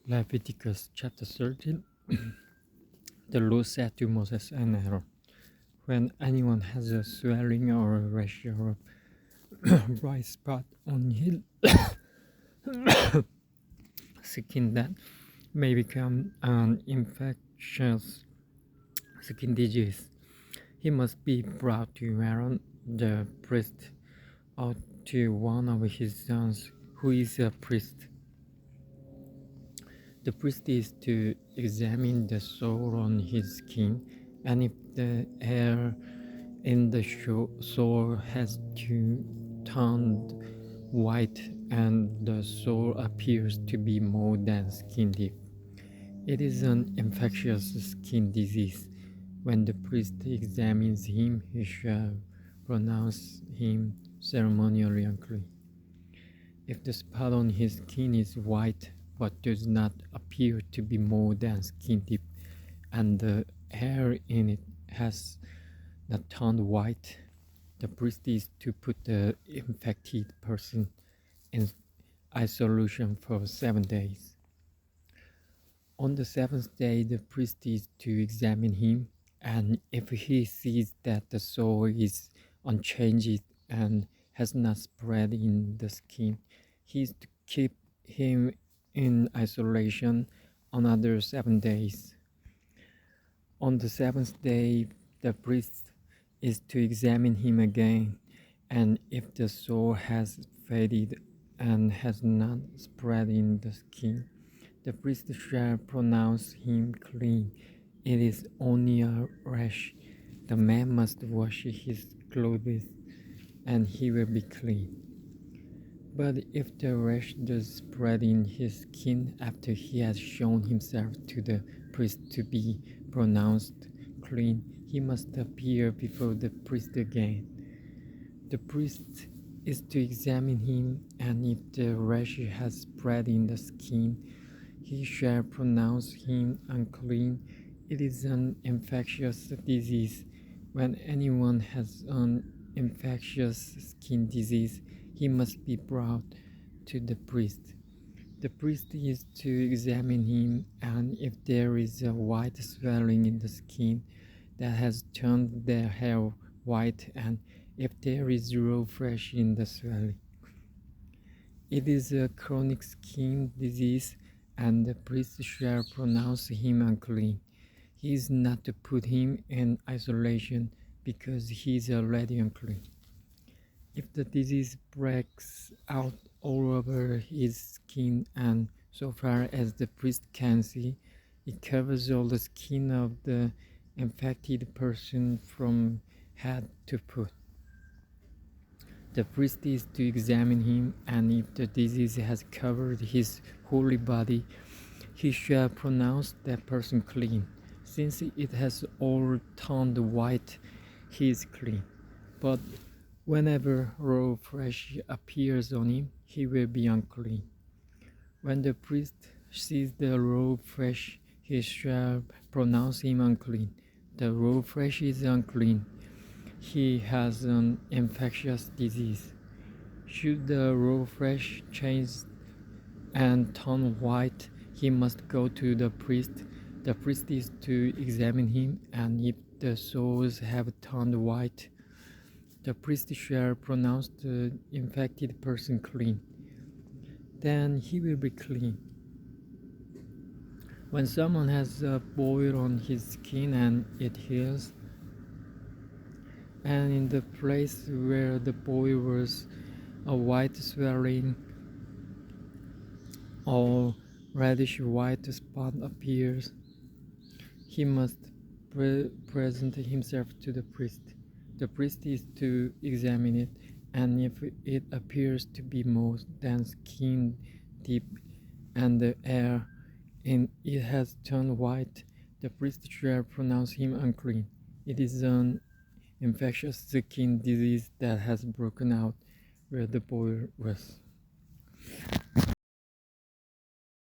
Leviticus chapter 13. The Lord said to Moses and Aaron, when anyone has a swelling or a rash or a bright spot on his skin that may become an infectious skin disease, he must be brought to Aaron the priest or to one of his sons who is a priest. The priest is to examine the sore on his skin, and if the hair in the sore has turned white and the sore appears to be more than skin deep, it is an infectious skin disease. When the priest examines him, he shall pronounce him ceremonially unclean. If the spot on his skin is white but does not appear to be more than skin deep, and the hair in it has not turned white, the priest is to put the infected person in isolation for 7 days. On the seventh day, the priest is to examine him, and if he sees that the sore is unchanged and has not spread in the skin, he is to keep him in isolation another 7 days. On the seventh day, the priest is to examine him again, and if the sore has faded and has not spread in the skin, the priest shall pronounce him clean. It is only a rash. The man must wash his clothes, and he will be clean. But if the rash does spread in his skin after he has shown himself to the priest to be pronounced clean, he must appear before the priest again. The priest is to examine him, and if the rash has spread in the skin, he shall pronounce him unclean. It is an infectious disease. When anyone has an infectious skin disease, he must be brought to the priest. The priest is to examine him, and if there is a white swelling in the skin that has turned the hair white, and if there is raw flesh in the swelling, it is a chronic skin disease, and the priest shall pronounce him unclean. He is not to put him in isolation because he is already unclean. If the disease breaks out all over his skin, and so far as the priest can see, it covers all the skin of the infected person from head to foot, the priest is to examine him, and if the disease has covered his whole body, he shall pronounce that person clean. Since it has all turned white, he is clean. But whenever raw flesh appears on him, he will be unclean. When the priest sees the raw flesh, he shall pronounce him unclean. The raw flesh is unclean. He has an infectious disease. Should the raw flesh change and turn white, he must go to the priest. The priest is to examine him, and if the sores have turned white, the priest shall pronounce the infected person clean. Then he will be clean. When someone has a boil on his skin and it heals, and in the place where the boil was a white swelling or reddish white spot appears, he must present himself to the priest. The priest is to examine it, and if it appears to be more than skin deep and the hair in it has turned white, the priest shall pronounce him unclean. It is an infectious skin disease that has broken out where the boil was.